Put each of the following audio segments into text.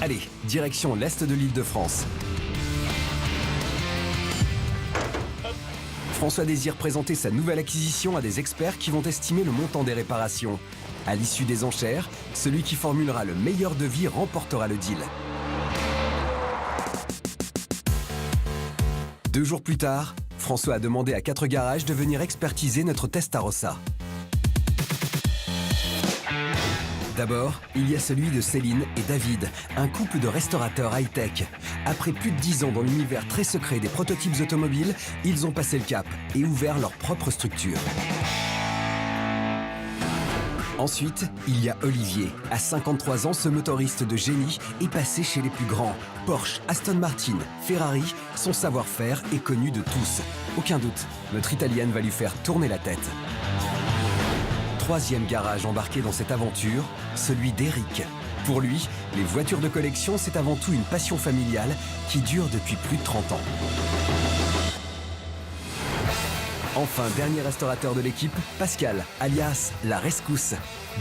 Allez, direction l'est de l'Île-de-France. François désire présenter sa nouvelle acquisition à des experts qui vont estimer le montant des réparations. À l'issue des enchères, celui qui formulera le meilleur devis remportera le deal. 2 jours plus tard, François a demandé à 4 garages de venir expertiser notre Testarossa. D'abord, il y a celui de Céline et David, un couple de restaurateurs high-tech. Après plus de 10 ans dans l'univers très secret des prototypes automobiles, ils ont passé le cap et ouvert leur propre structure. Ensuite, il y a Olivier. À 53 ans, ce motoriste de génie est passé chez les plus grands. Porsche, Aston Martin, Ferrari, son savoir-faire est connu de tous. Aucun doute, notre Italienne va lui faire tourner la tête. 3e garage embarqué dans cette aventure, celui d'Eric. Pour lui, les voitures de collection, c'est avant tout une passion familiale qui dure depuis plus de 30 ans. Enfin, dernier restaurateur de l'équipe, Pascal, alias La Rescousse.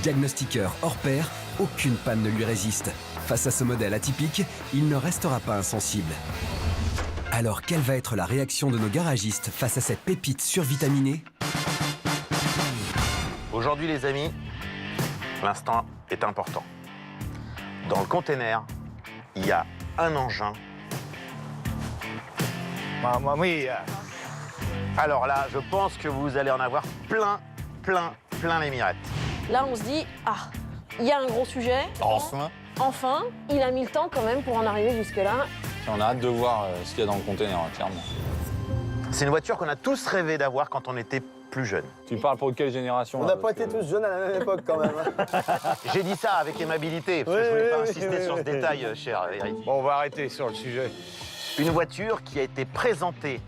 Diagnostiqueur hors pair, aucune panne ne lui résiste. Face à ce modèle atypique, il ne restera pas insensible. Alors, quelle va être la réaction de nos garagistes face à cette pépite survitaminée ? Aujourd'hui, les amis, l'instant est important. Dans le container, il y a un engin. Mamma mia. Alors là, je pense que vous allez en avoir plein les mirettes. Là, on se dit, ah, il y a un gros sujet. Enfin. Enfin, il a mis le temps quand même pour en arriver jusque-là. On a hâte de voir ce qu'il y a dans le conteneur, clairement. C'est une voiture qu'on a tous rêvé d'avoir quand on était plus jeune. Tu parles pour quelle génération? On n'a pas été tous jeunes à la même époque quand même. J'ai dit ça avec aimabilité, parce que je voulais pas insister sur ce détail, cher Eric. Bon, on va arrêter sur le sujet. Une voiture qui a été présentée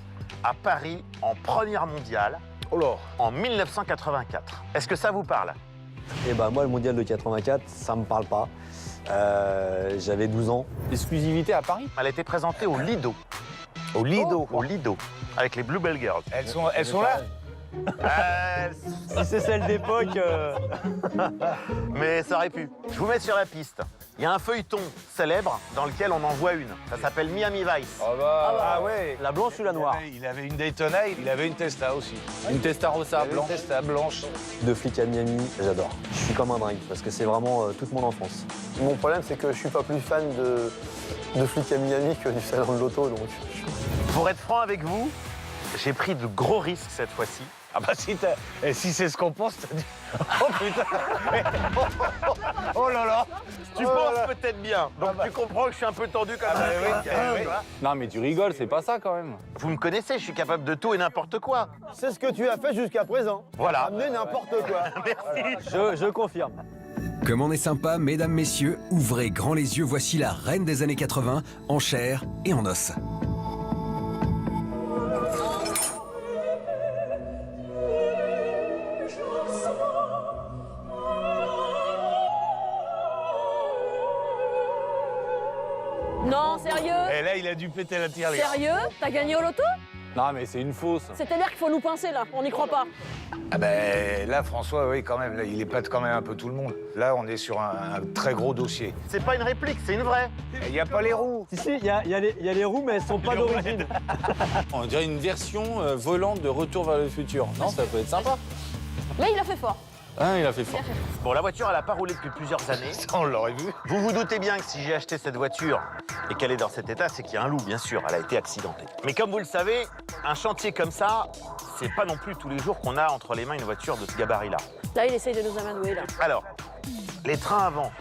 à Paris en première mondiale Oh là. en 1984. Est-ce que ça vous parle? Et bah moi le mondial de 84, ça me parle pas. J'avais 12 ans. Exclusivité à Paris? Elle a été présentée au Lido. Au Lido, avec les Bluebell Girls. Elles sont là? Si c'est celle d'époque. Mais ça aurait pu. Je vous mets sur la piste. Il y a un feuilleton célèbre dans lequel on en voit une. Ça s'appelle Miami Vice. Ah ouais. La blanche ou la noire? Il avait une Daytona, il avait une Testa aussi. Une Testarossa blanche. Une Testa blanche. De flic à Miami, j'adore. Je suis comme un dingue parce que c'est vraiment toute mon enfance. Mon problème c'est que je suis pas plus fan de flic à Miami que du salon de l'auto donc. Pour être franc avec vous, j'ai pris de gros risques cette fois-ci. Ah bah si c'est ce qu'on pense, t'as dit... Oh putain. Oh là là. Tu penses peut-être bien, donc tu comprends que je suis un peu tendu comme ça. oui. Non, mais tu rigoles, c'est pas ça quand même. Vous me connaissez, je suis capable de tout et n'importe quoi. C'est ce que tu as fait jusqu'à présent. Voilà. Amener n'importe quoi. Merci. Je confirme. Comme on est sympa, mesdames, messieurs, ouvrez grand les yeux, voici la reine des années 80, en chair et en os. Non, sérieux? Et là, il a dû péter la tirelire. Sérieux? T'as gagné au loto? Non, mais c'est une fausse. C'est-à-dire qu'il faut nous pincer là, on n'y croit pas. Ah ben là, François, oui, quand même, là, il épate quand même un peu tout le monde. Là, on est sur un très gros dossier. C'est pas une réplique, c'est une vraie. Il n'y a pas les roues. Si, il y a les roues mais elles sont pas d'origine. On dirait une version volante de Retour vers le futur. Non, ça peut être sympa. Là, il a fait fort. Ah, il a fait fort. Bon, la voiture, elle a pas roulé depuis plusieurs années. Ça, on l'aurait vu. Vous vous doutez bien que si j'ai acheté cette voiture et qu'elle est dans cet état, c'est qu'il y a un loup, bien sûr. Elle a été accidentée. Mais comme vous le savez, un chantier comme ça, c'est pas non plus tous les jours qu'on a entre les mains une voiture de ce gabarit-là. Là, il essaye de nous amadouer là. Alors, les trains avant,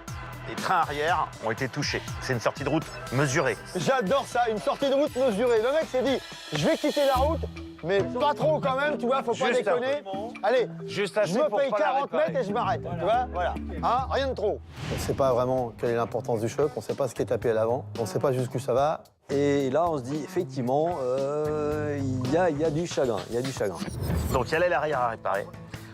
les trains arrière ont été touchés. C'est une sortie de route mesurée. J'adore ça, une sortie de route mesurée. Le mec s'est dit, je vais quitter la route, mais pas trop quand même, tu vois, faut pas Juste un déconner. Allez, Juste je assez me pour paye pas la 40 mètres réparer. et je m'arrête, tu vois, voilà. Hein, rien de trop. On ne sait pas vraiment quelle est l'importance du choc, on ne sait pas ce qui est tapé à l'avant, on ne sait pas jusqu'où ça va. Et là, on se dit, effectivement, il y a du chagrin, il y a du chagrin. Donc, il y a l'aile arrière à réparer,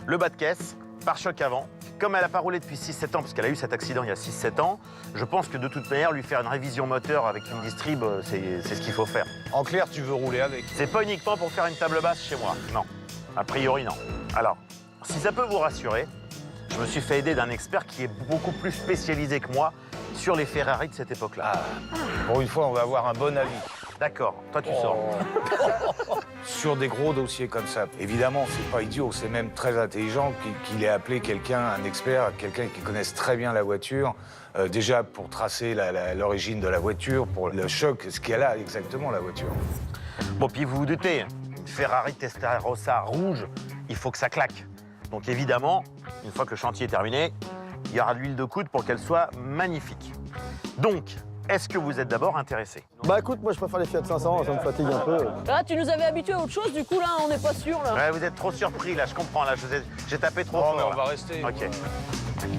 le bas de caisse, pare-choc avant. Comme elle n'a pas roulé depuis 6-7 ans, parce qu'elle a eu cet accident il y a 6-7 ans, je pense que de toute manière, lui faire une révision moteur avec une distrib, c'est ce qu'il faut faire. En clair, tu veux rouler avec. C'est pas uniquement pour faire une table basse chez moi, non. A priori, non. Alors, si ça peut vous rassurer, je me suis fait aider d'un expert qui est beaucoup plus spécialisé que moi sur les Ferrari de cette époque-là. Pour une fois, on va avoir un bon avis. D'accord, toi tu sors. Sur des gros dossiers comme ça, évidemment, c'est pas idiot, c'est même très intelligent qu'il ait appelé quelqu'un, un expert, quelqu'un qui connaisse très bien la voiture, déjà pour tracer l'origine de la voiture, pour le choc, ce qu'elle a exactement, la voiture. Bon, puis vous vous doutez, une Ferrari Testarossa rouge, il faut que ça claque. Donc évidemment, une fois que le chantier est terminé, il y aura de l'huile de coude pour qu'elle soit magnifique. Donc, est-ce que vous êtes d'abord intéressé? Bah écoute, moi je préfère les Fiat 500, ça me fatigue un peu. Là, tu nous avais habitués à autre chose, du coup, là, on n'est pas sûr, là. Ouais, vous êtes trop surpris, là, je comprends, là, j'ai tapé trop Oh, fort. mais on là. va rester. Ok.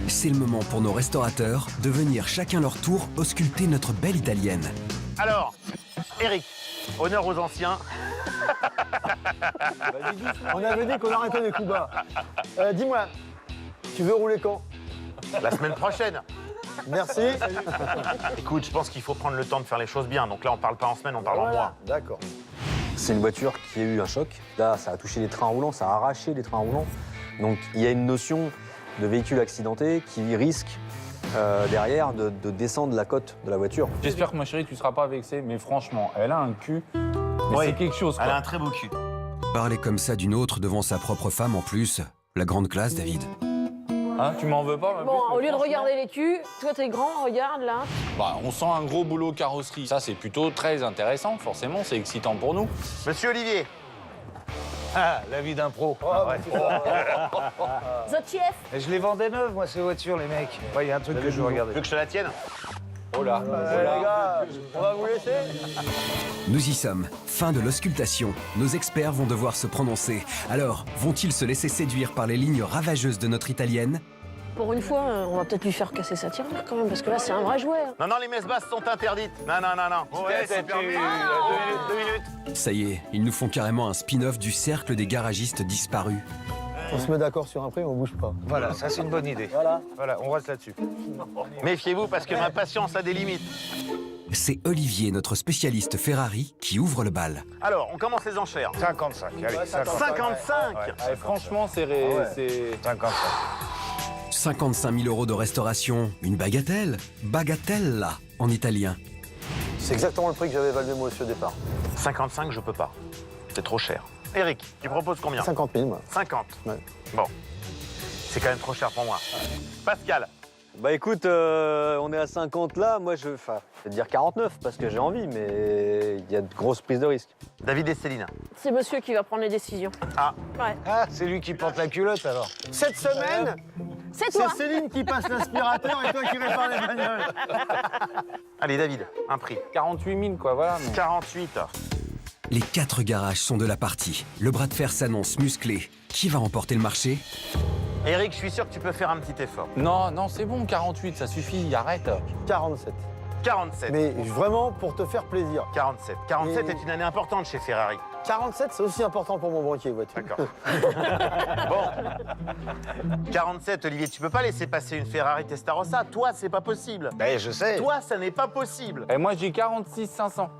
C'est le moment pour nos restaurateurs de venir chacun leur tour ausculter notre belle italienne. Alors, Eric, honneur aux anciens. On avait dit qu'on arrêtait les coups bas. Dis-moi, tu veux rouler quand? La semaine prochaine. Merci. Écoute, je pense qu'il faut prendre le temps de faire les choses bien. Donc là, on parle pas en semaine, on parle en mois. D'accord. C'est une voiture qui a eu un choc. Là, ça a touché les trains roulants, ça a arraché les trains roulants. Donc il y a une notion de véhicule accidenté qui risque derrière de descendre la cote de la voiture. J'espère que ma chérie, tu seras pas vexée, mais franchement, elle a un cul. Mais Oui, c'est quelque chose, quoi. Elle a un très beau cul. Parler comme ça d'une autre devant sa propre femme en plus, la grande classe, David. Hein, tu m'en veux pas ma Bon, puce, au lieu de franchement. regarder les culs, toi, t'es grand, regarde, là. Bah, on sent un gros boulot carrosserie. Ça, c'est plutôt très intéressant, forcément, c'est excitant pour nous. Monsieur Olivier, Ah, la vie d'un pro. The Chef. Et je les vendais neuves, moi, ces voitures, les mecs. Il y a un truc que je veux tu regarder. veux que je te la tienne? Oh là. Les gars, on va vous laisser. Nous y sommes. Fin de l'auscultation. Nos experts vont devoir se prononcer. Alors, vont-ils se laisser séduire par les lignes ravageuses de notre italienne? Pour une fois, on va peut-être lui faire casser sa tirelire, quand même, parce que là, c'est un vrai jouet. Non, non, les messes basses sont interdites. Non, non, non, non. Ouais, c'est permis. 2 minutes. Ça y est, ils nous font carrément un spin-off du cercle des garagistes disparus. On se met d'accord sur un prix, on bouge pas. Voilà, ça, c'est une bonne idée. Voilà, on reste là-dessus. Méfiez-vous parce que ma patience a des limites. C'est Olivier, notre spécialiste Ferrari, qui ouvre le bal. Alors, on commence les enchères. 55, allez, 55. Ouais. Allez, franchement, c'est... c'est... 55. 55 000 € de restauration, une bagatelle. Bagatella, en italien. C'est exactement le prix que j'avais évalué moi aussi au départ. 55, je peux pas. C'est trop cher. Eric, tu proposes combien? 50 000, moi. 50. Ouais. Bon. C'est quand même trop cher pour moi. Pascal, Bah écoute, on est à 50 là, moi je vais te dire 49 parce que j'ai envie, mais il y a de grosses prises de risque. David et Céline. C'est monsieur qui va prendre les décisions. Ah. Ouais. Ah, c'est lui qui porte la culotte, alors. Cette semaine, C'est c'est toi. Céline qui passe l'aspirateur et toi qui répares les bagnoles. Allez, David, un prix. 48 000, quoi, voilà. mais- 48. Les 4 garages sont de la partie. Le bras de fer s'annonce musclé. Qui va remporter le marché? Eric, je suis sûr que tu peux faire un petit effort. Non, non, c'est bon, 48, ça suffit, arrête. 47. 47. Mais vraiment pour te faire plaisir. 47. 47 Et- est une année importante chez Ferrari. 47, c'est aussi important pour mon banquier, vois-tu. D'accord. Bon. 47, Olivier, tu peux pas laisser passer une Ferrari Testarossa. Toi, c'est pas possible. Ben, je sais. Toi, ça n'est pas possible. Et moi, j'ai 46 500.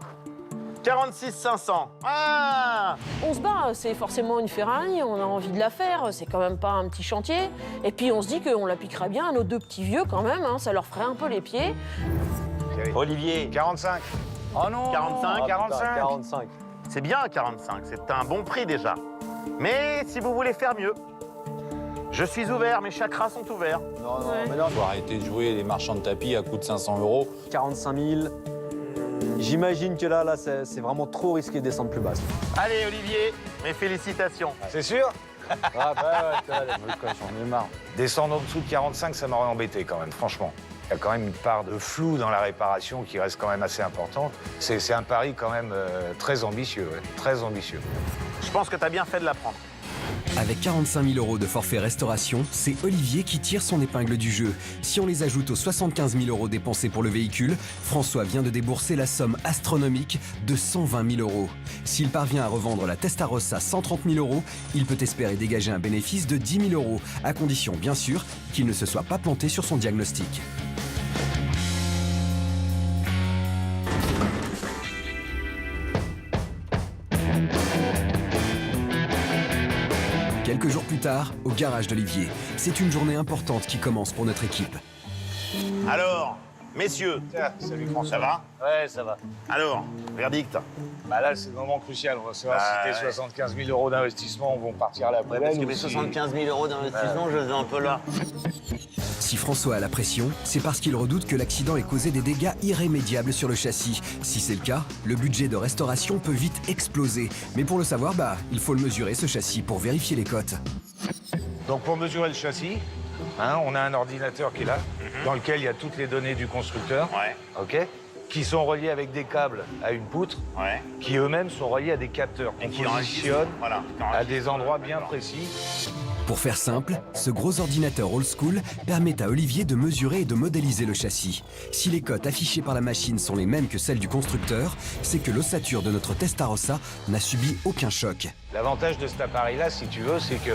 46 500. Ah! On se bat, c'est forcément une Ferrari, on a envie de la faire, c'est quand même pas un petit chantier. Et puis on se dit qu'on la piquerait bien à nos deux petits vieux quand même, hein, ça leur ferait un peu les pieds. Olivier, 45. Oh non 45, 45. 45. c'est bien 45, c'est un bon prix déjà. Mais si vous voulez faire mieux, je suis ouvert, mes chakras sont ouverts. Non, non, Ouais. mais non. Faut arrêter de jouer les marchands de tapis à coût de 500 €. 45 000. J'imagine que là c'est vraiment trop risqué de descendre plus basse. Allez, Olivier, mes félicitations. C'est sûr? Ah bah ouais, j'en ai marre. Descendre en dessous de 45, ça m'aurait embêté quand même, franchement. Il y a quand même une part de flou dans la réparation qui reste quand même assez importante. C'est un pari quand même très ambitieux, ouais, très ambitieux. Je pense que tu as bien fait de la prendre. Avec 45 000 € de forfait restauration, c'est Olivier qui tire son épingle du jeu. Si on les ajoute aux 75 000 € dépensés pour le véhicule, François vient de débourser la somme astronomique de 120 000 €. S'il parvient à revendre la Testarossa 130 000 €, il peut espérer dégager un bénéfice de 10 000 €, à condition bien sûr qu'il ne se soit pas planté sur son diagnostic. Quelques jours plus tard, au garage d'Olivier, c'est une journée importante qui commence pour notre équipe. Alors, Messieurs, Tiens, salut François. ça va? Ouais, ça va. Alors, verdict. Bah là, c'est le moment crucial. On va savoir si tes 75 000 euros d'investissement vont partir à la poubelle. Parce que ou mes si- 75 000 euros d'investissement, je les ai un peu là. Si François a la pression, c'est parce qu'il redoute que l'accident ait causé des dégâts irrémédiables sur le châssis. Si c'est le cas, le budget de restauration peut vite exploser. Mais pour le savoir, il faut le mesurer ce châssis pour vérifier les cotes. Donc pour mesurer le châssis, on a un ordinateur qui est là, dans lequel il y a toutes les données du constructeur, Ouais, ok, qui sont reliés avec des câbles à une poutre, ouais. qui eux-mêmes sont reliés à des capteurs Et qu'on qui positionne Voilà. à des endroits bien précis. Pour faire simple, ce gros ordinateur old school permet à Olivier de mesurer et de modéliser le châssis. Si les cotes affichées par la machine sont les mêmes que celles du constructeur, c'est que l'ossature de notre Testarossa n'a subi aucun choc. L'avantage de cet appareil-là, si tu veux, c'est que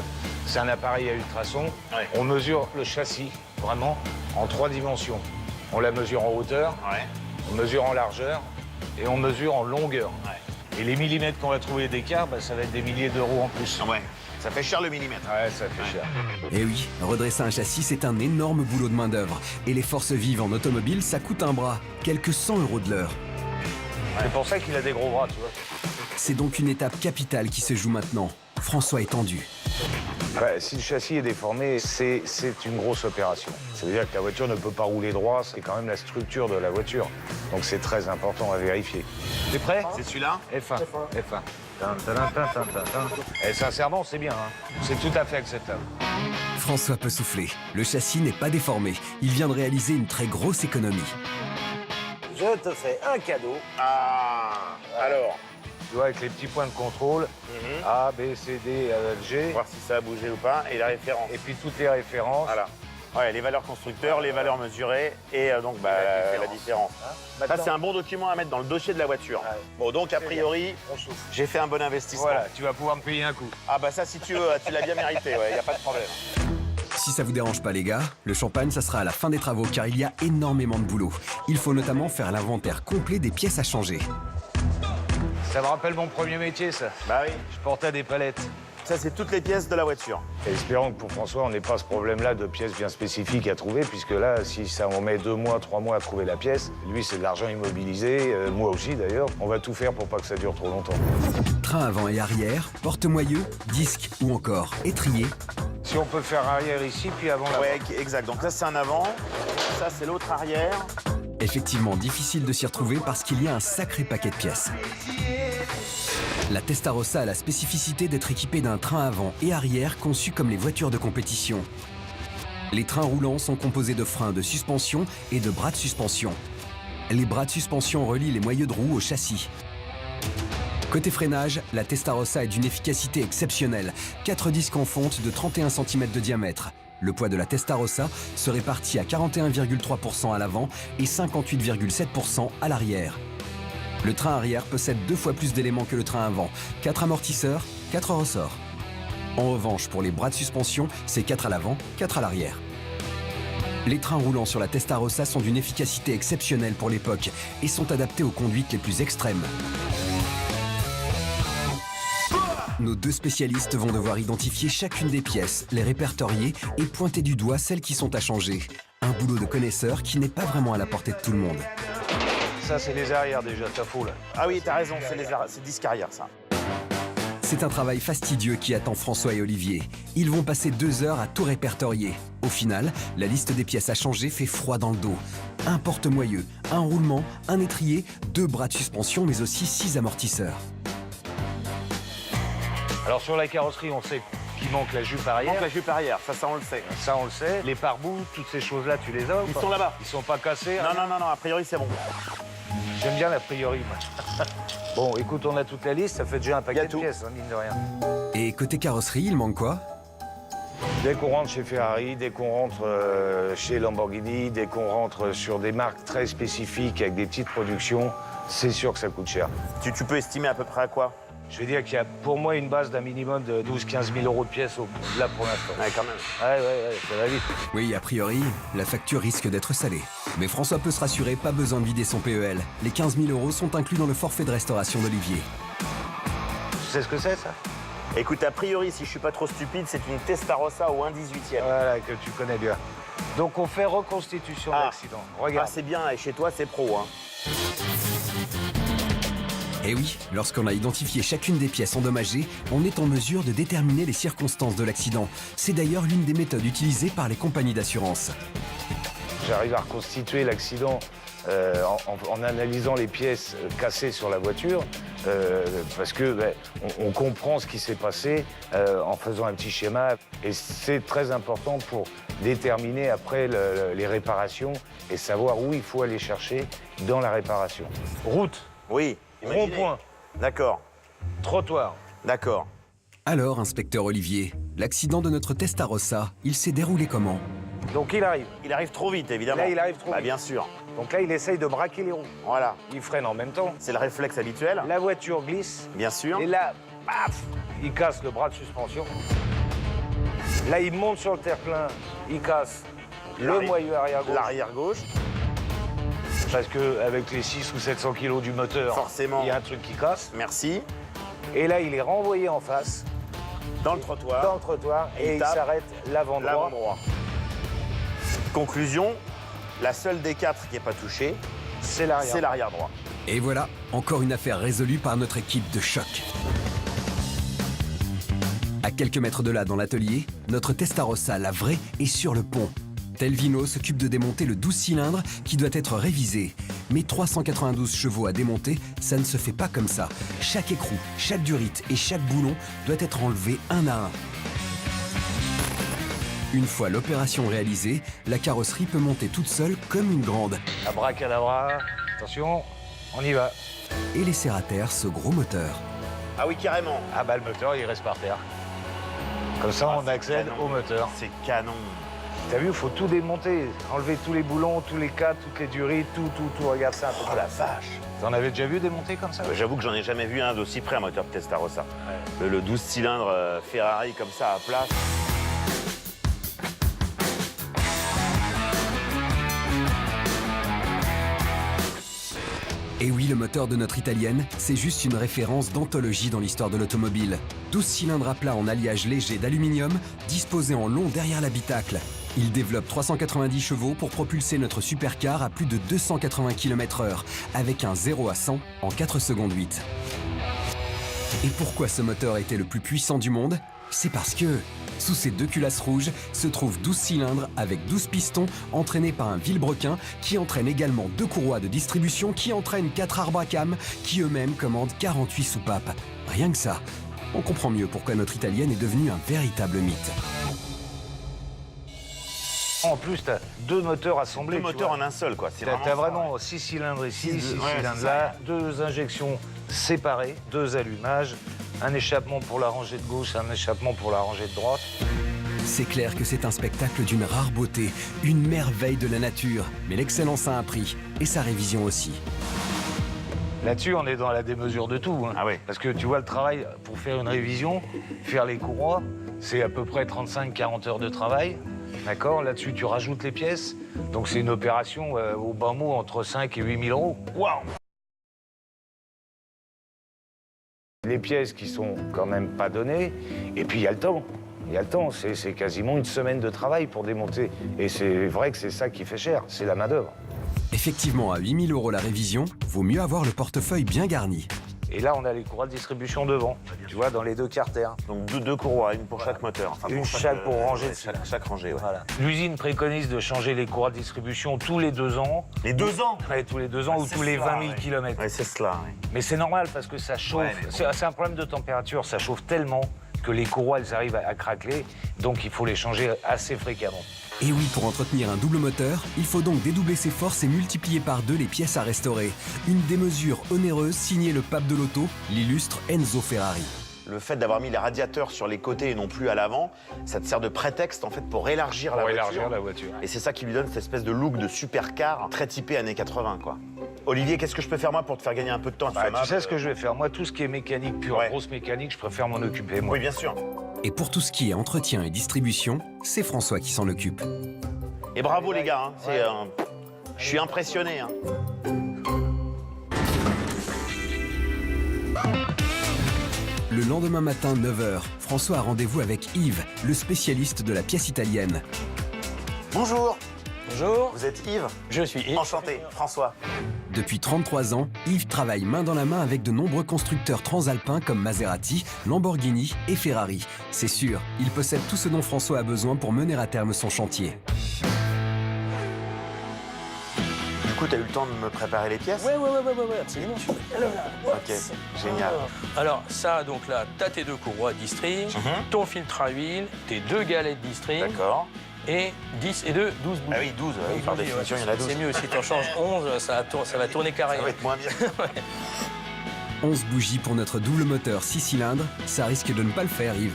c'est un appareil à ultrasons. Ouais. On mesure le châssis, vraiment, en 3 dimensions. On la mesure en hauteur, Ouais. on mesure en largeur et on mesure en longueur. Ouais. Et les millimètres qu'on va trouver d'écart, ça va être des milliers d'euros en plus. Ouais. Ça fait cher le millimètre. Ouais, ça fait cher. Et oui, redresser un châssis, c'est un énorme boulot de main-d'œuvre. Et les forces vives en automobile, ça coûte un bras, quelques 100 € de l'heure. C'est pour ça qu'il a des gros bras, tu vois. C'est donc une étape capitale qui se joue maintenant. François est tendu. Si le châssis est déformé, c'est une grosse opération. Ça veut dire que la voiture ne peut pas rouler droit, c'est quand même la structure de la voiture. Donc c'est très important à vérifier. T'es prêt? C'est celui-là? F1. F1. Et sincèrement, c'est bien. C'est tout à fait acceptable. François peut souffler. Le châssis n'est pas déformé. Il vient de réaliser une très grosse économie. Je te fais un cadeau. Ah. Alors, Tu vois, avec les petits points de contrôle, A, B, C, D, G. voir si ça a bougé ou pas. Et la référence. Et puis toutes les références. Voilà. Ouais, les valeurs constructeurs, les valeurs mesurées et donc la différence. Ça, c'est un bon document à mettre dans le dossier de la voiture. Ouais. Bon, donc a priori, On souffle. j'ai fait un bon investissement. Voilà, tu vas pouvoir me payer un coup. Ah bah ça, si tu veux, tu l'as bien mérité, ouais, y a pas de problème. Si ça vous dérange pas les gars, le champagne ça sera à la fin des travaux car il y a énormément de boulot. Il faut notamment faire l'inventaire complet des pièces à changer. Ça me rappelle mon premier métier, ça. Bah oui, Je portais des palettes. ça c'est toutes les pièces de la voiture. Et espérons que pour François, on n'ait pas ce problème-là de pièces bien spécifiques à trouver, puisque là, si ça on met 2 mois, 3 mois à trouver la pièce, lui, c'est de l'argent immobilisé, moi aussi d'ailleurs. On va tout faire pour pas que ça dure trop longtemps. Train avant et arrière, porte-moyeu, disque ou encore étrier. Si on peut faire arrière ici, puis avant là. Ouais, exact. Donc là, c'est un avant, ça c'est l'autre arrière. Effectivement difficile de s'y retrouver parce qu'il y a un sacré paquet de pièces. La Testarossa a la spécificité d'être équipée d'un train avant et arrière conçu comme les voitures de compétition. Les trains roulants sont composés de freins de suspension et de bras de suspension. Les bras de suspension relient les moyeux de roue au châssis. Côté freinage, la Testarossa est d'une efficacité exceptionnelle. 4 disques en fonte de 31 cm de diamètre. Le poids de la Testarossa se répartit à 41,3% à l'avant et 58,7% à l'arrière. Le train arrière possède 2 fois plus d'éléments que le train avant. 4 amortisseurs, 4 ressorts. En revanche, pour les bras de suspension, c'est 4 à l'avant, 4 à l'arrière. Les trains roulants sur la Testarossa sont d'une efficacité exceptionnelle pour l'époque et sont adaptés aux conduites les plus extrêmes. Nos 2 spécialistes vont devoir identifier chacune des pièces, les répertorier et pointer du doigt celles qui sont à changer. Un boulot de connaisseur qui n'est pas vraiment à la portée de tout le monde. Ça, c'est les arrières déjà, t'as faux là. Ah oui, t'as raison, c'est disque arrière, ça. C'est un travail fastidieux qui attend François et Olivier. Ils vont passer 2 heures à tout répertorier. Au final, la liste des pièces à changer fait froid dans le dos. Un porte-moyeu, un roulement, un étrier, 2 bras de suspension, mais aussi 6 amortisseurs. Alors sur la carrosserie, on sait qu'il manque la jupe arrière. Donc la jupe arrière, ça on le sait. Ça, on le sait. Les pare-bouts, toutes ces choses-là, tu les as ou Ils pas? sont là-bas. Ils sont pas cassés? Non, non, non, non, a priori c'est bon. J'aime bien l'a priori, moi. Bon, écoute, on a toute la liste, ça fait déjà un Y paquet a de tout. pièces, hein, mine de rien. Et côté carrosserie, il manque quoi? Dès qu'on rentre chez Ferrari, dès qu'on rentre chez Lamborghini, dès qu'on rentre sur des marques très spécifiques avec des petites productions, c'est sûr que ça coûte cher. Tu peux estimer à peu près à quoi? Je vais dire qu'il y a pour moi une base d'un minimum de 12-15 000 euros de pièces là pour l'instant. Ouais, quand même. Ouais, ça va vite. Oui, a priori, la facture risque d'être salée. Mais François peut se rassurer, pas besoin de vider son PEL. Les 15 000 € sont inclus dans le forfait de restauration d'Olivier. Tu sais ce que c'est, ça? Écoute, a priori, si je suis pas trop stupide, c'est une Testarossa au 1/18e. Voilà, que tu connais bien. Donc on fait reconstitution Ah. d'accident. Ah, Regarde. c'est bien, et chez toi, c'est pro. Hein. Et oui, lorsqu'on a identifié chacune des pièces endommagées, on est en mesure de déterminer les circonstances de l'accident. C'est d'ailleurs l'une des méthodes utilisées par les compagnies d'assurance. J'arrive à reconstituer l'accident en analysant les pièces cassées sur la voiture, parce que on comprend ce qui s'est passé en faisant un petit schéma. Et c'est très important pour déterminer après les réparations et savoir où il faut aller chercher dans la réparation. Route, Oui. imaginez. rond-point, D'accord, trottoir. d'accord. Alors, inspecteur Olivier, l'accident de notre Testarossa, il s'est déroulé comment? Donc il arrive. Il arrive trop vite, évidemment. Là, il arrive trop Bah, vite. bien sûr. Donc là, il essaye de braquer les roues. Voilà. Il freine en même temps. C'est le réflexe habituel. La voiture glisse. Bien sûr. Et là, paf, il casse le bras de suspension. Là, il monte sur le terre-plein. Il casse le L'arrière- moyeu arrière gauche. L'arrière gauche. Parce qu'avec les 600 ou 700 kilos du moteur, Forcément. il y a un truc qui casse. Merci. Et là, il est renvoyé en face, Dans le trottoir. dans le trottoir, Et il et il tape s'arrête l'avant droit. L'avant-droit. Conclusion, la seule des 4 qui n'est pas touchée, C'est l'arrière. c'est l'arrière droit. Et voilà, encore une affaire résolue par notre équipe de choc. À quelques mètres de là, dans l'atelier, notre Testarossa, la vraie, est sur le pont. Telvino s'occupe de démonter le 12 cylindres qui doit être révisé. Mais 392 chevaux à démonter, ça ne se fait pas comme ça. Chaque écrou, chaque durite et chaque boulon doit être enlevé un à un. Une fois l'opération réalisée, la carrosserie peut monter toute seule comme une grande Abracadabra. Attention, on y va. et laisser à terre ce gros moteur. Ah oui, carrément. Ah bah le moteur, il reste par terre. Comme ça, on c'est accède canon. au moteur. C'est canon. T'as vu, il faut tout démonter. Enlever tous les boulons, tous les cadres, toutes les durites, tout. Regarde ça un peu. Oh la vache. T'en avais déjà vu démonter comme ça? J'avoue que j'en ai jamais vu un d'aussi près, un moteur de Testarossa. Le 12 cylindres Ferrari comme ça à plat. Et oui, le moteur de notre italienne, c'est juste une référence d'anthologie dans l'histoire de l'automobile. 12 cylindres à plat en alliage léger d'aluminium, disposés en long derrière l'habitacle. Il développe 390 chevaux pour propulser notre supercar à plus de 280 km/h, avec un 0 à 100 en 4 secondes 8. Et pourquoi ce moteur était le plus puissant du monde? C'est parce que, sous ces deux culasses rouges, se trouvent 12 cylindres avec 12 pistons entraînés par un vilebrequin qui entraîne également 2 courroies de distribution qui entraînent 4 arbres à cames qui eux-mêmes commandent 48 soupapes. Rien que ça, on comprend mieux pourquoi notre italienne est devenue un véritable mythe. En plus, t'as 2 moteurs assemblés. Deux tu moteurs vois. en un seul, quoi. C'est T'as ça, vraiment ouais. 6 cylindres ici, 6 Ouais, cylindres c'est là, 2 injections séparées, 2 allumages, un échappement pour la rangée de gauche, un échappement pour la rangée de droite. C'est clair que c'est un spectacle d'une rare beauté, une merveille de la nature, mais l'excellence a un prix, et sa révision aussi. Là-dessus, on est dans la démesure de tout. Hein. Ah oui. Parce que tu vois, le travail pour faire une révision, faire les courroies, c'est à peu près 35-40 heures de travail. D'accord? Là-dessus, tu rajoutes les pièces. Donc, c'est une opération au bas mot entre 5 et 8 000 euros. Waouh. Les pièces qui sont quand même pas données. Et puis, il y a le temps. Il y a le temps. C'est quasiment une semaine de travail pour démonter. Et c'est vrai que c'est ça qui fait cher. C'est la main-d'œuvre. Effectivement, à 8 000 € la révision, vaut mieux avoir le portefeuille bien garni. Et là, on a les courroies de distribution devant. Tu vois, dans les 2 carters. Donc deux courroies, une pour chaque moteur. Enfin, Une chaque pour ranger. Chaque rangée, ouais. Voilà. L'usine préconise de changer les courroies de distribution tous les 2 ans. Les 2 ans. Ouais, tous les 2 ans Ah, ou c'est tous les cela, 20 000 ouais. kilomètres. Ouais, c'est cela, ouais. Mais c'est normal parce que ça chauffe. Ouais, mais bon. C'est un problème de température. Ça chauffe tellement que les courroies, elles arrivent à craqueler. Donc, il faut les changer assez fréquemment. Et oui, pour entretenir un double moteur, il faut donc dédoubler ses forces et multiplier par 2 les pièces à restaurer. Une démesure onéreuse signée le pape de l'auto, l'illustre Enzo Ferrari. Le fait d'avoir mis les radiateurs sur les côtés et non plus à l'avant, ça te sert de prétexte en fait pour élargir la voiture. voiture. Et c'est ça qui lui donne cette espèce de look de supercar très typé années 80, quoi. Olivier, qu'est-ce que je peux faire moi pour te faire gagner un peu de temps? Bah, tu sais ce que je vais faire? Moi, tout ce qui est mécanique pure, Ouais. grosse mécanique, je préfère m'en occuper, moi. Oui, bien sûr. Et pour tout ce qui est entretien et distribution, c'est François qui s'en occupe. Et bravo les gars, hein. C'est, je suis impressionné. Hein. Le lendemain matin, 9 h, François a rendez-vous avec Yves, le spécialiste de la pièce italienne. Bonjour, Bonjour, vous êtes Yves? je suis Yves. Enchanté, François. Depuis 33 ans, Yves travaille main dans la main avec de nombreux constructeurs transalpins comme Maserati, Lamborghini et Ferrari. C'est sûr, il possède tout ce dont François a besoin pour mener à terme son chantier. Du coup, t'as eu le temps de me préparer les pièces? Ouais, absolument. Je suis là. Ok, génial. Alors ça, donc là, t'as tes 2 courroies distri, ton filtre à huile, tes 2 galettes distri, D'accord. et 10 et 2, 12 bougies. Ah oui, 12, oui, par bougies, définition, ouais. il y en a 12. C'est mieux, si t'en changes 11, ça va tourner carré. Ça va être moins bien. 11 bougies pour notre double moteur 6 cylindres, ça risque de ne pas le faire, Yves.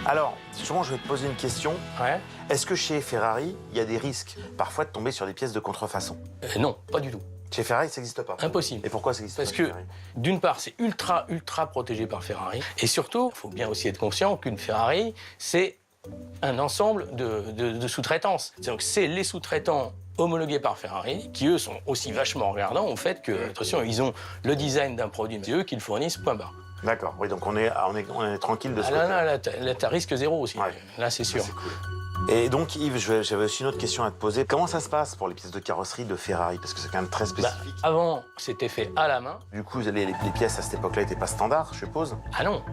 Alors, justement, je vais te poser une question. Ouais. Est-ce que chez Ferrari, il y a des risques parfois de tomber sur des pièces de contrefaçon? Non, pas du tout. Chez Ferrari, ça n'existe pas. Impossible. Et pourquoi ça n'existe pas Parce chez que, Ferrari? d'une part, c'est ultra protégé par Ferrari. Et surtout, il faut bien aussi être conscient qu'une Ferrari, c'est un ensemble de sous-traitance. Donc, c'est les sous-traitants homologués par Ferrari, qui eux sont aussi vachement regardants au fait que, attention, ils ont le design d'un produit, c'est eux qui le fournissent, point barre. D'accord, oui, donc on est tranquille de ce côté. Là, t'as risque zéro aussi. Ouais. Là, c'est sûr. C'est cool. Et donc, Yves, j'avais aussi une autre question à te poser. Comment ça se passe pour les pièces de carrosserie de Ferrari? Parce que c'est quand même très Bah, spécifique. avant, c'était fait à la main. Du coup, les pièces à cette époque-là n'étaient pas standards, je suppose? Ah non.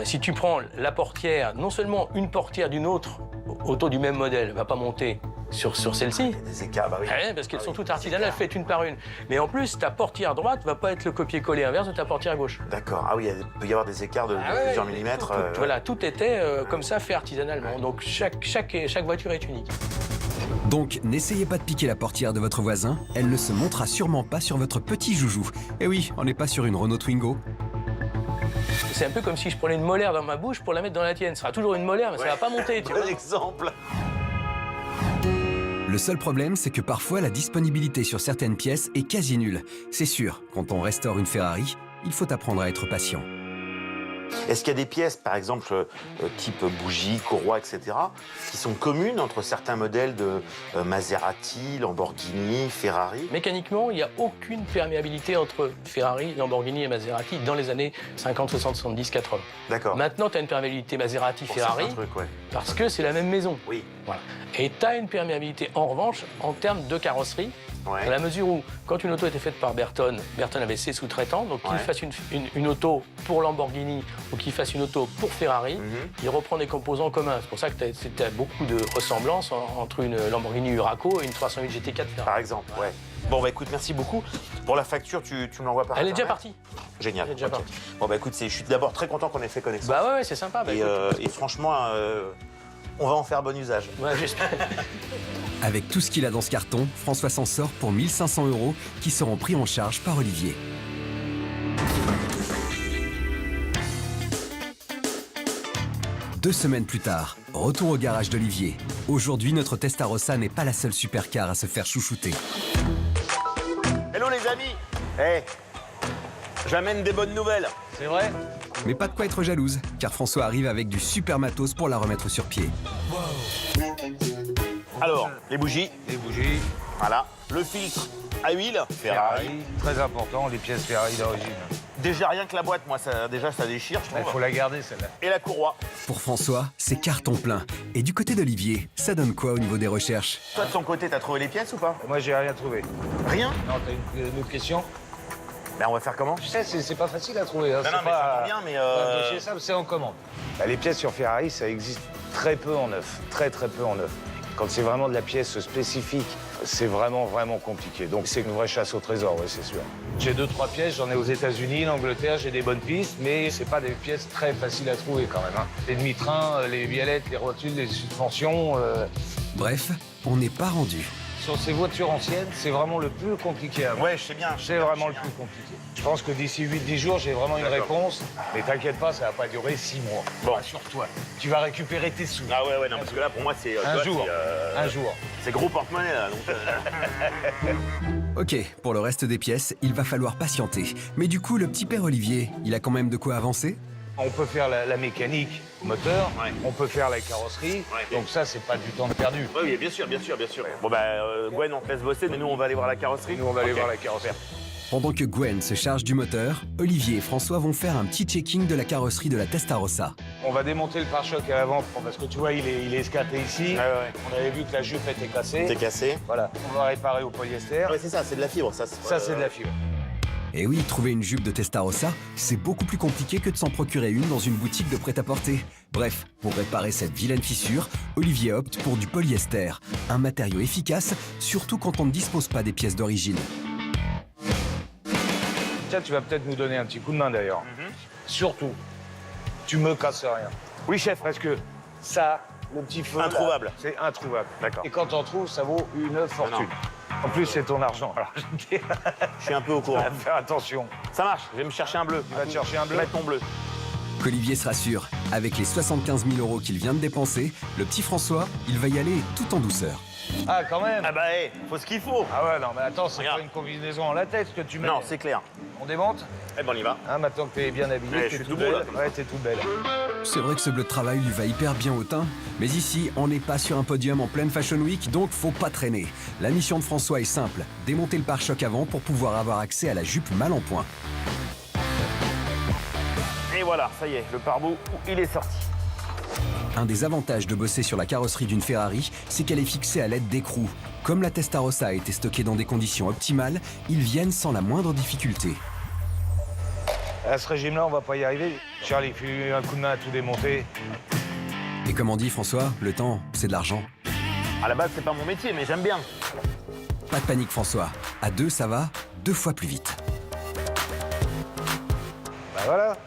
Si tu prends la portière, non seulement une portière d'une autre auto du même modèle va pas monter sur celle-ci. Il y a des écarts, bah oui. Ouais, parce qu'elles sont toutes artisanales, faites une par une. Mais en plus, ta portière droite va pas être le copier-coller inverse de ta portière gauche. D'accord. Ah oui, il peut y avoir des écarts de Ah ouais, plusieurs millimètres. Voilà, tout était comme ça fait artisanalement. Donc chaque voiture est unique. Donc, n'essayez pas de piquer la portière de votre voisin, elle ne se montera sûrement pas sur votre petit joujou. Et oui, on n'est pas sur une Renault Twingo. C'est un peu comme si je prenais une molaire dans ma bouche pour la mettre dans la tienne. Ce sera toujours une molaire, mais ça va pas monter, tu vois. Bon exemple. Le seul problème, c'est que parfois la disponibilité sur certaines pièces est quasi nulle. C'est sûr, quand on restaure une Ferrari, il faut apprendre à être patient. Est-ce qu'il y a des pièces, par exemple, type bougie, courroie, etc., qui sont communes entre certains modèles de Maserati, Lamborghini, Ferrari? Mécaniquement, il n'y a aucune perméabilité entre Ferrari, Lamborghini et Maserati dans les années 50, 60, 70, 80. D'accord. Maintenant, tu as une perméabilité Maserati, Pour Ferrari, certains trucs, ouais. parce que c'est la même maison. Oui. Voilà. Et tu as une perméabilité, en revanche, en termes de carrosserie, Ouais. à la mesure où, quand une auto était faite par Berton avait ses sous-traitants, donc qu'il Ouais. fasse une auto pour Lamborghini ou qu'il fasse une auto pour Ferrari, il reprend des composants communs. C'est pour ça que tu as beaucoup de ressemblances entre une Lamborghini Huraco et une 308 GT4 Ferrari. Par exemple, ouais. Bon, bah écoute, merci beaucoup. Pour la facture, tu me l'envoies par Elle est déjà Internet? partie. Génial. Elle est déjà ok. partie. Bon, bah écoute, je suis d'abord très content qu'on ait fait connaissance. Bah ouais, c'est sympa. Bah, écoute, et franchement, on va en faire bon usage. ouais, j'espère. Avec tout ce qu'il a dans ce carton, François s'en sort pour 1 500 € qui seront pris en charge par Olivier. Deux semaines plus tard, retour au garage d'Olivier. Aujourd'hui, notre Testarossa n'est pas la seule supercar à se faire chouchouter. Hello les amis. J'amène des bonnes nouvelles. C'est vrai. Mais pas de quoi être jalouse, car François arrive avec du super matos pour la remettre sur pied. Alors, les bougies, Les bougies, voilà. Le filtre à huile, Ferrari. Ferrari, très important, les pièces Ferrari d'origine. Déjà, rien que la boîte, moi, ça déchire, je Il trouve. faut la garder, celle-là. Et la courroie. Pour François, c'est carton plein. Et du côté d'Olivier, ça donne quoi au niveau des recherches? Toi, de ton côté, t'as trouvé les pièces ou pas? Moi, j'ai rien trouvé. Rien? Non, t'as une autre question? Ben, on va faire comment? Tu sais, c'est pas facile à trouver. Hein. Non, non, mais j'entends bien, mais Pas dossier simple, c'est en commande. Bah, les pièces sur Ferrari, ça existe très peu en neuf. Très peu en neuf. Quand c'est vraiment de la pièce spécifique, c'est vraiment compliqué. Donc c'est une vraie chasse au trésor, oui, c'est sûr. J'ai 2-3 pièces, j'en ai aux États-Unis, en Angleterre, j'ai des bonnes pistes, mais c'est pas des pièces très faciles à trouver quand même. Hein. Les demi-trains, les biellettes, les rotules, les suspensions. Bref, on n'est pas rendu. Sur ces voitures anciennes, c'est vraiment le plus compliqué à voir. ouais, je sais bien. C'est vraiment le plus compliqué. Je pense que d'ici 8-10 jours, j'ai vraiment une réponse. Mais t'inquiète pas, ça va pas durer 6 mois. Bon. Rassure-toi. Tu vas récupérer tes sous. Ah ouais, non, parce que là, pour moi, c'est... Un toi, jour. c'est, Un jour. C'est gros porte-monnaie, là. Donc, Ok, pour le reste des pièces, il va falloir patienter. Mais du coup, le petit père Olivier, il a quand même de quoi avancer? On peut faire la mécanique moteur, Ouais. on peut faire la carrosserie, Ouais. donc ça, c'est pas du temps perdu. oui, bien sûr. Bon, bah, Gwen, on te laisse bosser, mais nous, on va aller voir la carrosserie. Nous, on va aller Ok. voir la carrosserie. Pendant que Gwen se charge du moteur, Olivier et François vont faire un petit checking de la carrosserie de la Testarossa. On va démonter le pare-choc à l'avant parce que tu vois, il est escaté ici. Ouais. On avait vu que la jupe était cassée. C'est cassé. Voilà, on va réparer au polyester. Ouais, c'est ça, c'est de la fibre. Ça, C'est de la fibre. Et oui, trouver une jupe de Testarossa, c'est beaucoup plus compliqué que de s'en procurer une dans une boutique de prêt-à-porter. Bref, pour réparer cette vilaine fissure, Olivier opte pour du polyester, un matériau efficace, surtout quand on ne dispose pas des pièces d'origine. Tiens, tu vas peut-être nous donner un petit coup de main d'ailleurs. Surtout, tu me casses rien. Oui, chef, parce que ça, le petit feu. Introuvable. Là, c'est introuvable. D'accord. Et quand t'en trouves, ça vaut une fortune. En plus, c'est ton argent. Alors, Je suis un peu au courant. faire attention. Ça marche, je vais me chercher un bleu. Tu vas te chercher un bleu. Mettre ton bleu. Qu'Olivier se rassure, avec les 75 000 € qu'il vient de dépenser, le petit François, il va y aller tout en douceur. Ah, quand même. Ah bah, faut ce qu'il faut. Ah ouais, non, mais attends, c'est Regarde. pas une combinaison en latex que tu mets. Non, c'est clair. On démonte. Eh ben, on y va. Hein, maintenant que t'es bien habillé, Ouais, je t'es suis toute tout beau, belle. là. Ouais, t'es toute belle. C'est vrai que ce bleu de travail lui va hyper bien au teint, mais ici, on n'est pas sur un podium en pleine Fashion Week, donc faut pas traîner. La mission de François est simple, démonter le pare-choc avant pour pouvoir avoir accès à la jupe mal en point. Et voilà, ça y est, le pare-boue, il est sorti. Un des avantages de bosser sur la carrosserie d'une Ferrari, c'est qu'elle est fixée à l'aide d'écrous. Comme la Testarossa a été stockée dans des conditions optimales, ils viennent sans la moindre difficulté. À ce régime-là, on va pas y arriver. Charlie, fais un coup de main à tout démonter. Et comme on dit François, le temps, c'est de l'argent. À la base, c'est pas mon métier, mais j'aime bien. Pas de panique François, à deux ça va 2 fois plus vite. Bah voilà.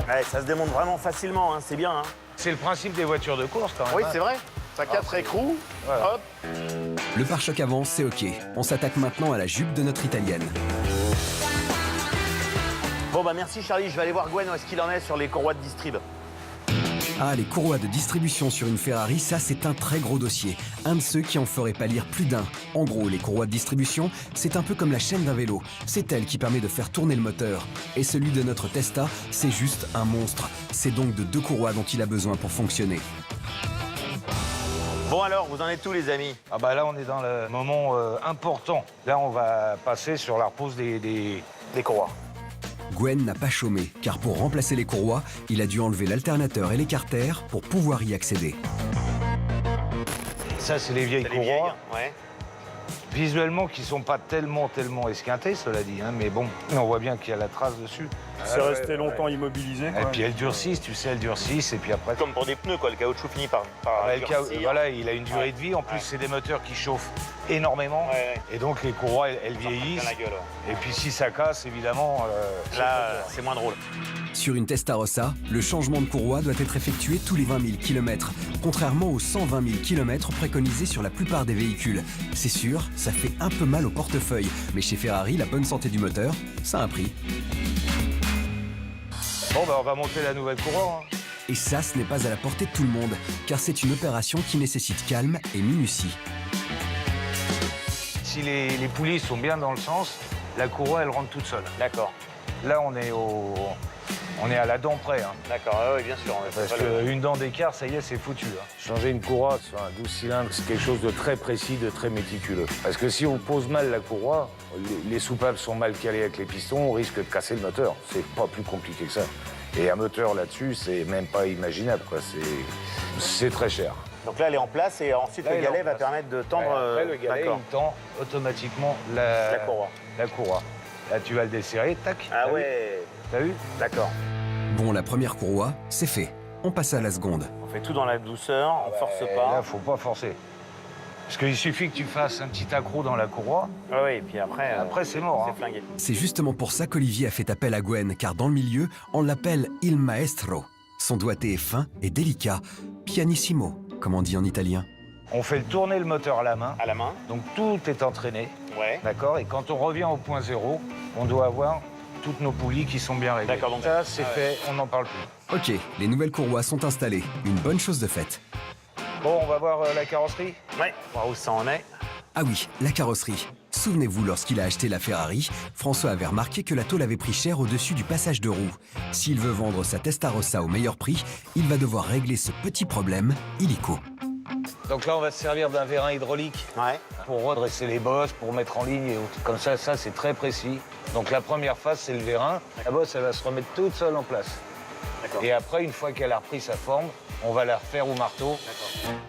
Ouais, ça se démonte vraiment facilement, hein, c'est bien. Hein. C'est le principe des voitures de course, quand même. Oui, hein. c'est vrai. Ça quatre écrous, Voilà. hop. Le pare-choc avant, c'est ok. On s'attaque maintenant à la jupe de notre italienne. Bon, bah merci Charlie, je vais aller voir Gwen où est-ce qu'il en est sur les courroies de distrib. Ah, les courroies de distribution sur une Ferrari, ça c'est un très gros dossier. Un de ceux qui en ferait pâlir plus d'un. En gros, les courroies de distribution, c'est un peu comme la chaîne d'un vélo. C'est elle qui permet de faire tourner le moteur. Et celui de notre Testa, c'est juste un monstre. C'est donc de 2 courroies dont il a besoin pour fonctionner. Bon alors, vous en êtes tous les amis? Ah bah là, on est dans le moment important. Là, on va passer sur la repose des courroies. Gwen n'a pas chômé, car pour remplacer les courroies, il a dû enlever l'alternateur et l'écarter pour pouvoir y accéder. Ça, c'est les vieilles C'est les courroies. vieilles, ouais. Visuellement, qui sont pas tellement esquintées, cela dit. Hein, mais bon, on voit bien qu'il y a la trace dessus. C'est resté longtemps immobilisé. Et puis elles durcissent, tu sais, elles durcissent. Et puis après, Comme pour des pneus, quoi, le caoutchouc finit par Ouais, durcir. voilà, il a une durée Ouais. de vie. En plus, Ouais. c'est des moteurs qui chauffent énormément. Ouais, Et donc, les courroies, elles Ça en prend vieillissent. plein la gueule, ouais. Et puis, si ça casse, évidemment, Là, c'est moins drôle. Sur une Testarossa, le changement de courroie doit être effectué tous les 20 000 km, contrairement aux 120 000 km préconisés sur la plupart des véhicules. C'est sûr, ça fait un peu mal au portefeuille, mais chez Ferrari, la bonne santé du moteur, ça a un prix. bon, bah, on va monter la nouvelle courroie. Hein. Et ça, ce n'est pas à la portée de tout le monde, car c'est une opération qui nécessite calme et minutie. Si les poulies sont bien dans le sens, la courroie, elle rentre toute seule. D'accord, Là, on est à la dent près. Hein. d'accord, oui, bien sûr. Parce qu'une dent d'écart, ça y est, c'est foutu. Hein. Changer une courroie sur un 12 cylindres, c'est quelque chose de très précis, de très méticuleux. Parce que si on pose mal la courroie, les soupapes sont mal calées avec les pistons, on risque de casser le moteur. C'est pas plus compliqué que ça. Et un moteur là-dessus, c'est même pas imaginable, quoi. C'est très cher. Donc là, elle est en place et ensuite Là, le elle est galet en va place. permettre de tendre. Après, le galet, D'accord. il tend automatiquement La courroie. la courroie. Là, tu vas le desserrer, tac. Ah T'as vu ouais, T'as vu? d'accord. Bon, la première courroie, c'est fait. On passe à la seconde. On fait tout dans la douceur, on force Et pas. là, faut pas forcer. Parce qu'il suffit que tu fasses un petit accroc dans la courroie, Oui, oui, et puis après, après c'est mort. c'est Hein. flingué. C'est justement pour ça qu'Olivier a fait appel à Gwen, car dans le milieu, on l'appelle Il Maestro. Son doigté est fin et délicat, pianissimo, comme on dit en italien. On fait tourner le moteur à la main, À la main. donc tout est entraîné, Ouais. d'accord? Et quand on revient au point zéro, on doit avoir toutes nos poulies qui sont bien réglées. D'accord, donc- ça, c'est Ah ouais. fait, on n'en parle plus. Ok, les nouvelles courroies sont installées. Une bonne chose de faite. Bon, on va voir la carrosserie. Ouais, voir où ça en est. Ah oui, la carrosserie. Souvenez-vous, lorsqu'il a acheté la Ferrari, François avait remarqué que la tôle avait pris cher au-dessus du passage de roue. S'il veut vendre sa Testarossa au meilleur prix, il va devoir régler ce petit problème illico. Donc là, on va se servir d'un vérin hydraulique Ouais. pour redresser les bosses, pour mettre en ligne et autres. Comme ça, c'est très précis. Donc la première phase, c'est le vérin. La bosse, elle va se remettre toute seule en place. Et après, une fois qu'elle a repris sa forme, on va la refaire au marteau.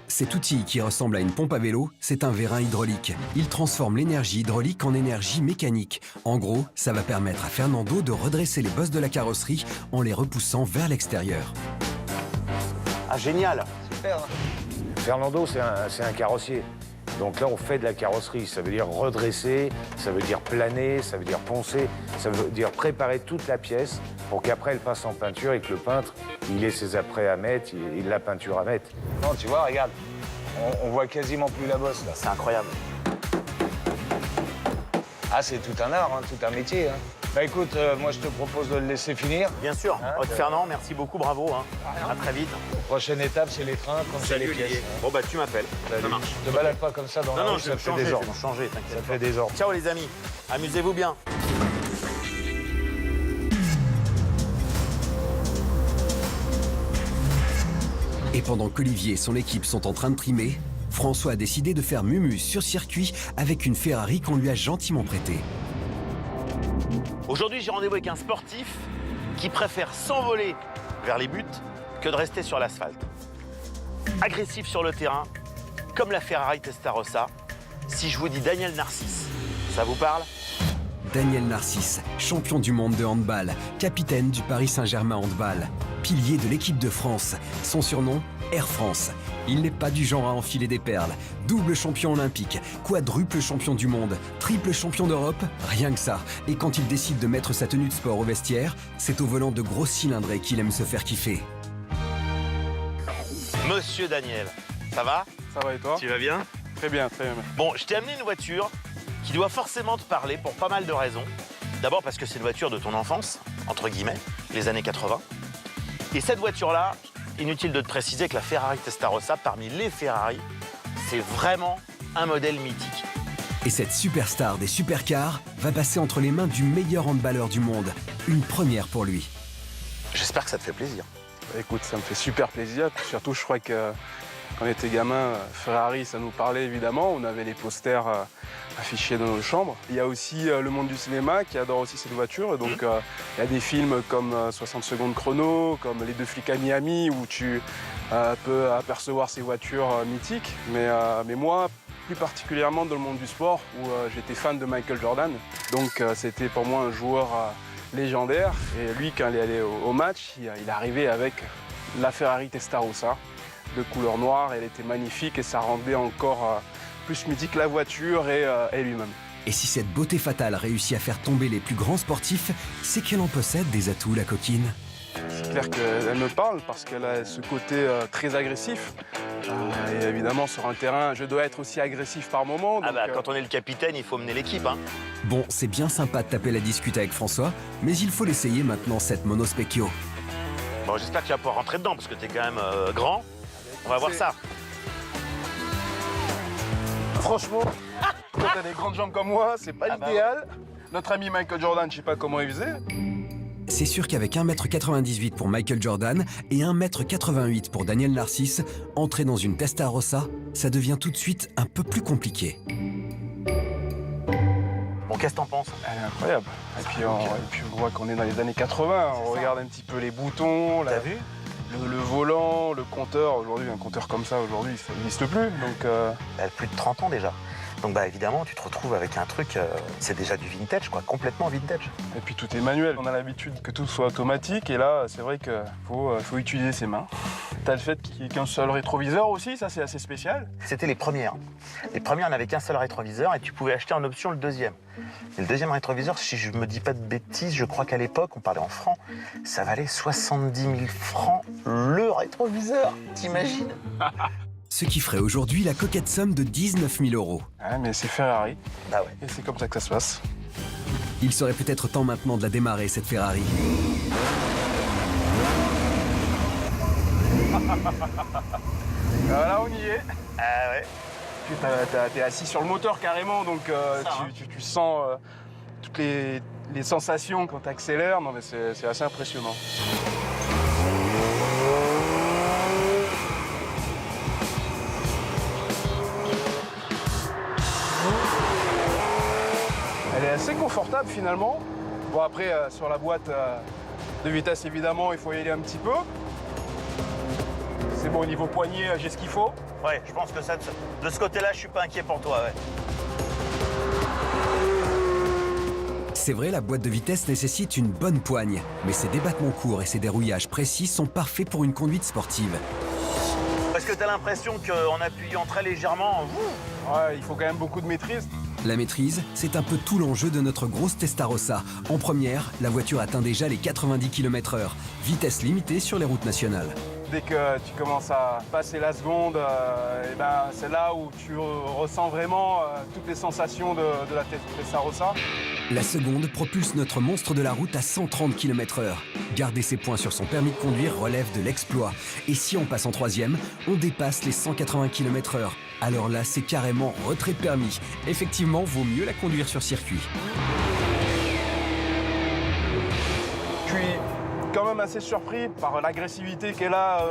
Cet outil qui ressemble à une pompe à vélo, c'est un vérin hydraulique. Il transforme l'énergie hydraulique en énergie mécanique. En gros, ça va permettre à Fernando de redresser les bosses de la carrosserie en les repoussant vers l'extérieur. Ah, génial. Super, hein. Fernando, c'est un carrossier. Donc là, on fait de la carrosserie. Ça veut dire redresser, ça veut dire planer, ça veut dire poncer, ça veut dire préparer toute la pièce pour qu'après, elle passe en peinture et que le peintre, il ait ses apprêts à mettre, il la peinture à mettre. Non, tu vois, regarde, on voit quasiment plus la bosse, là. C'est incroyable. Ah, c'est tout un art, hein, tout un métier. Hein. Bah écoute, moi, je te propose de le laisser finir. Bien sûr. Hein, Fernand, merci beaucoup, bravo. Hein. À très vite. Prochaine étape, c'est les trains, comme ça, les pièces. Bon, bah, tu m'appelles. Ça marche. Ne te balade pas comme ça dans la rue, je ça vais fait changer, désordre. t'inquiète. Ça fait désordre. Ciao, les amis. Amusez-vous bien. Et pendant qu'Olivier et son équipe sont en train de trimer, François a décidé de faire mumu sur circuit avec une Ferrari qu'on lui a gentiment prêtée. Aujourd'hui, j'ai rendez-vous avec un sportif qui préfère s'envoler vers les buts que de rester sur l'asphalte. Agressif sur le terrain, comme la Ferrari Testarossa. Si je vous dis Daniel Narcisse, ça vous parle? Daniel Narcisse, champion du monde de handball, capitaine du Paris Saint-Germain handball, pilier de l'équipe de France. Son surnom, Air France. Il n'est pas du genre à enfiler des perles. Double champion olympique, quadruple champion du monde, triple champion d'Europe, rien que ça. Et quand il décide de mettre sa tenue de sport au vestiaire, c'est au volant de grosses cylindrées qu'il aime se faire kiffer. Monsieur Daniel, ça va? Ça va et toi? Tu vas bien? Très bien, très bien. Bon, je t'ai amené une voiture qui doit forcément te parler pour pas mal de raisons. D'abord parce que c'est une voiture de ton enfance, entre guillemets, les années 80. Et cette voiture-là, inutile de te préciser que la Ferrari Testarossa, parmi les Ferrari, c'est vraiment un modèle mythique. Et cette superstar des supercars va passer entre les mains du meilleur handballeur du monde. Une première pour lui. J'espère que ça te fait plaisir. Écoute, ça me fait super plaisir. Surtout, je crois que quand on était gamin, Ferrari, ça nous parlait évidemment. On avait les posters affichés dans nos chambres. Il y a aussi le monde du cinéma qui adore aussi cette voiture. Donc, il y a des films comme 60 secondes chrono, comme Les deux flics à Miami, où tu peux apercevoir ces voitures mythiques. Mais moi, plus particulièrement dans le monde du sport, où j'étais fan de Michael Jordan. Donc, c'était pour moi un joueur légendaire. Et lui, quand il est allé au match, il est arrivé avec la Ferrari Testarossa de couleur noire. Elle était magnifique et ça rendait encore plus mythique la voiture et lui-même. Et si cette beauté fatale réussit à faire tomber les plus grands sportifs, c'est qu'elle en possède des atouts, la coquine. C'est clair qu'elle me parle parce qu'elle a ce côté très agressif. Et évidemment, sur un terrain, je dois être aussi agressif par moment. Donc, Quand on est le capitaine, il faut mener l'équipe. Hein. Bon, c'est bien sympa de taper la discute avec François, mais il faut l'essayer maintenant, cette monospecchio. Bon, j'espère que tu vas pouvoir rentrer dedans parce que t'es quand même grand. On va voir ça. Franchement, quand t'as des grandes jambes comme moi, c'est pas l'idéal. Notre ami Michael Jordan, je sais pas comment il faisait. C'est sûr qu'avec 1,98 m pour Michael Jordan et 1,88 m pour Daniel Narcisse, entrer dans une Testarossa, ça devient tout de suite un peu plus compliqué. Bon, qu'est-ce que t'en penses? Elle est incroyable. Et puis on voit qu'on est dans les années 80. On regarde un petit peu les boutons. T'as vu? Le volant, le compteur. Aujourd'hui, un compteur comme ça, aujourd'hui, ça n'existe plus. Donc, Elle a plus de 30 ans déjà. Donc évidemment, tu te retrouves avec un truc, c'est déjà du vintage, quoi, complètement vintage. Et puis tout est manuel. On a l'habitude que tout soit automatique. Et là, c'est vrai qu'il faut utiliser ses mains. T'as le fait qu'il n'y ait qu'un seul rétroviseur aussi, ça c'est assez spécial. C'était les premières. Les premières n'avaient qu'un seul rétroviseur et tu pouvais acheter en option le deuxième. Et le deuxième rétroviseur, si je me dis pas de bêtises, je crois qu'à l'époque, on parlait en francs, ça valait 70 000 francs le rétroviseur. T'imagines? Ce qui ferait aujourd'hui la coquette somme de 19 000 €. Ouais, mais c'est Ferrari. Bah ouais. Et c'est comme ça que ça se passe. Il serait peut-être temps maintenant de la démarrer, cette Ferrari. Voilà, on y est. Ah ouais. Puis t'es assis sur le moteur carrément, donc tu sens toutes les sensations quand t'accélères. Non mais c'est assez impressionnant. Elle est assez confortable finalement. Bon après, sur la boîte de vitesse évidemment, il faut y aller un petit peu. C'est bon, au niveau poignet, j'ai ce qu'il faut. Ouais, je pense que ça, de ce côté-là, je suis pas inquiet pour toi, ouais. C'est vrai, la boîte de vitesse nécessite une bonne poigne, mais ses débattements courts et ses dérouillages précis sont parfaits pour une conduite sportive. Parce que t'as l'impression qu'en appuyant très légèrement, Ouais, il faut quand même beaucoup de maîtrise. La maîtrise, c'est un peu tout l'enjeu de notre grosse Testarossa. En première, la voiture atteint déjà les 90 km/h, vitesse limitée sur les routes nationales. Dès que tu commences à passer la seconde, et ben, c'est là où tu ressens vraiment toutes les sensations de la Testarossa. La seconde propulse notre monstre de la route à 130 km/h. Garder ses points sur son permis de conduire relève de l'exploit. Et si on passe en troisième, on dépasse les 180 km/h. Alors là, c'est carrément retrait de permis. Effectivement, vaut mieux la conduire sur circuit. Je suis quand même assez surpris par l'agressivité qu'elle a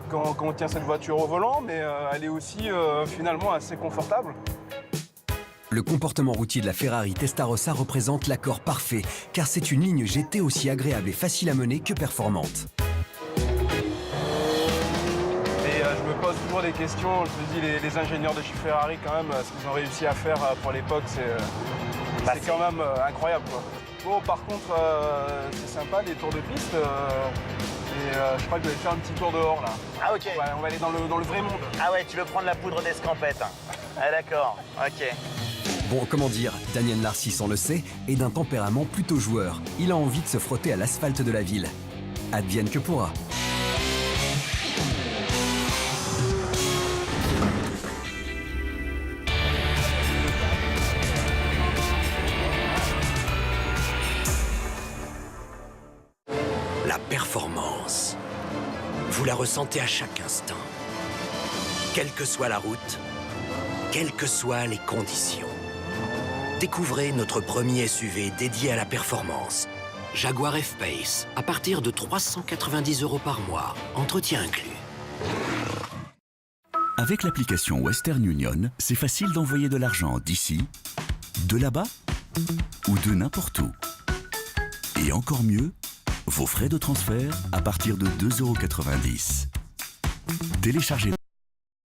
quand on tient cette voiture au volant, mais elle est aussi finalement assez confortable. Le comportement routier de la Ferrari Testarossa représente l'accord parfait, car c'est une ligne GT aussi agréable et facile à mener que performante. Et je me pose toujours des questions, je me dis les ingénieurs de chez Ferrari quand même, ce qu'ils ont réussi à faire pour l'époque, c'est quand même incroyable, quoi. Bon, par contre, c'est sympa les tours de piste, et je crois que je vais faire un petit tour dehors là. Ah ok. Ouais, on va aller dans le vrai monde. Ah ouais, tu veux prendre la poudre d'escampette. Ah d'accord, ok. Bon, comment dire, Daniel Narcisse, on le sait, est d'un tempérament plutôt joueur. Il a envie de se frotter à l'asphalte de la ville. Advienne que pourra. La performance, vous la ressentez à chaque instant. Quelle que soit la route, quelles que soient les conditions. Découvrez notre premier SUV dédié à la performance. Jaguar F-Pace, à partir de 390 € par mois, entretien inclus. Avec l'application Western Union, c'est facile d'envoyer de l'argent d'ici, de là-bas ou de n'importe où. Et encore mieux, vos frais de transfert à partir de 2,90 €. Téléchargez